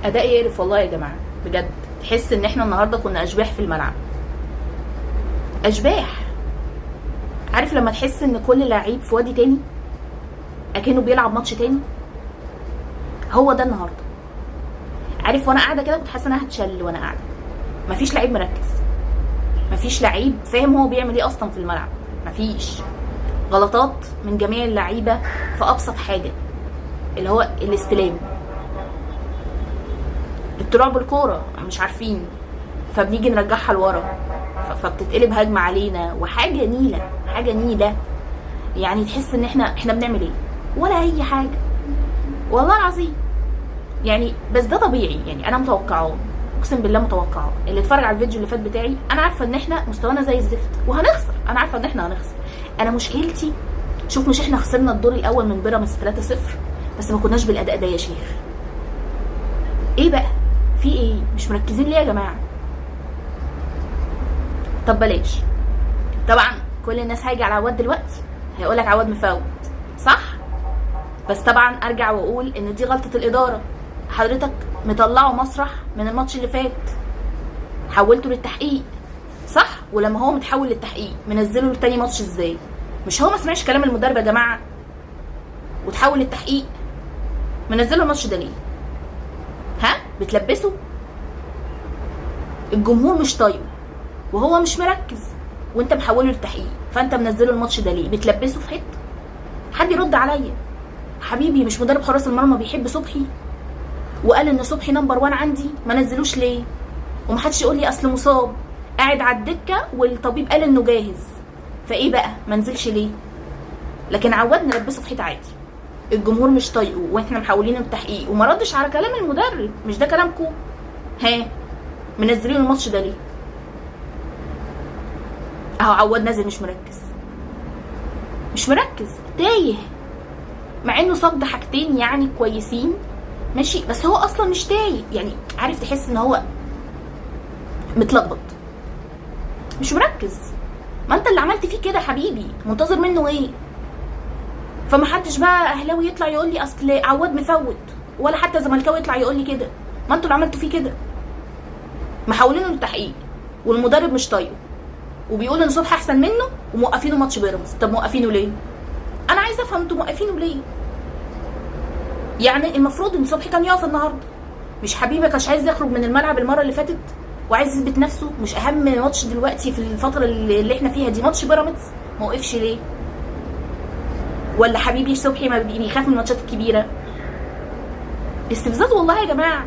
اداء يقرف والله يا جماعه بجد. تحس ان احنا النهارده كنا اشباح في الملعب، اشباح. عارف لما تحس ان كل لعيب في وادي تاني اكنه بيلعب ماتش تاني؟ هو ده النهارده. عارف وانا قاعده كده كنت حاسه ان انا هتشل وانا قاعده. مفيش لعيب مركز، مفيش لعيب فاهم هو بيعمل ايه اصلا في الملعب. مفيش. غلطات من جميع اللعيبه في ابسط حاجه اللي هو الاستلام، الطلوع بالكوره مش عارفين، فبنيجي نرجعها لورا فبتتقلب هجمه علينا، وحاجه نيله حاجه نيله. يعني تحس ان احنا بنعمل ايه ولا اي حاجه والله العظيم. يعني بس ده طبيعي، يعني انا متوقعاه، اقسم بالله متوقعاه. اللي اتفرج على الفيديو اللي فات بتاعي انا عارفه ان احنا مستوانا زي الزفت وهنخسر، انا عارفه ان احنا هنخسر. انا مشكلتي شوف، مش احنا خسرنا الدور الاول من بيراميدز 3-0 بس ما كناش بالاداء ده يا شيخ. ايه بقى في ايه؟ مش مركزين ليه يا جماعه؟ طب بلاش. طبعا كل الناس هيجي على عواد دلوقتي هيقولك عواد مفوت، صح؟ بس طبعا ارجع واقول ان دي غلطه الاداره. حضرتك مطلعه مسرح من الماتش اللي فات، حولته للتحقيق، صح؟ ولما هو متحول للتحقيق منزله لتاني ماتش ازاي؟ مش هو ما سمعش كلام المدرب يا جماعه وتحول للتحقيق؟ منزله الماتش ده ليه؟ ها؟ بتلبسه؟ الجمهور مش طايقه وهو مش مركز وانت محوله للتحقيق، فانت منزله الماتش ده ليه؟ بتلبسه في حته؟ حد يرد عليا. حبيبي مش مدرب حراس المرمى بيحب صبحي وقال ان صبحي نمبر 1 عندي؟ ما نزلوش ليه؟ ومحدش يقول لي اصل مصاب قاعد على الدكه والطبيب قال انه جاهز، فايه بقى ما نزلش ليه؟ لكن عواد نلبسه في حته عادي، الجمهور مش طايقه واحنا محولينه التحقيق وما ردش على كلام المدرب. مش ده كلامكم؟ ها منزلين الماتش ده ليه؟ اهو عواد نازل مش مركز، مش مركز، تايه، مع انه صد حاجتين يعني كويسين ماشي، بس هو اصلا مش تايه. يعني عارف تحس ان هو متلخبط مش مركز. ما انت اللي عملت فيه كده حبيبي، منتظر منه ايه؟ فما حدش بقى اهلاوي يطلع يقول لي اصل عواد مفوت، ولا حتى زملكاوي يطلع يقول لي كده. ما انتوا اللي عملتوا فيه كده، محاولينه للتحقيق والمدرب مش طايقه وبيقول ان صبحي احسن منه وموقفينه ماتش بيراميدز. طب موقفينه ليه؟ انا عايزه افهم انتوا موقفينه ليه؟ يعني المفروض ان صبحي كان يقف النهارده، مش حبيبك مش عايز يخرج من الملعب المره اللي فاتت وعايز يثبت نفسه؟ مش اهم ماتش دلوقتي في الفتره اللي احنا فيها دي ماتش بيراميدز؟ ما وقفش ليه؟ ولا حبيبي صبحي ما بيخاف من الماتشات الكبيره؟ استفزاز والله يا جماعه.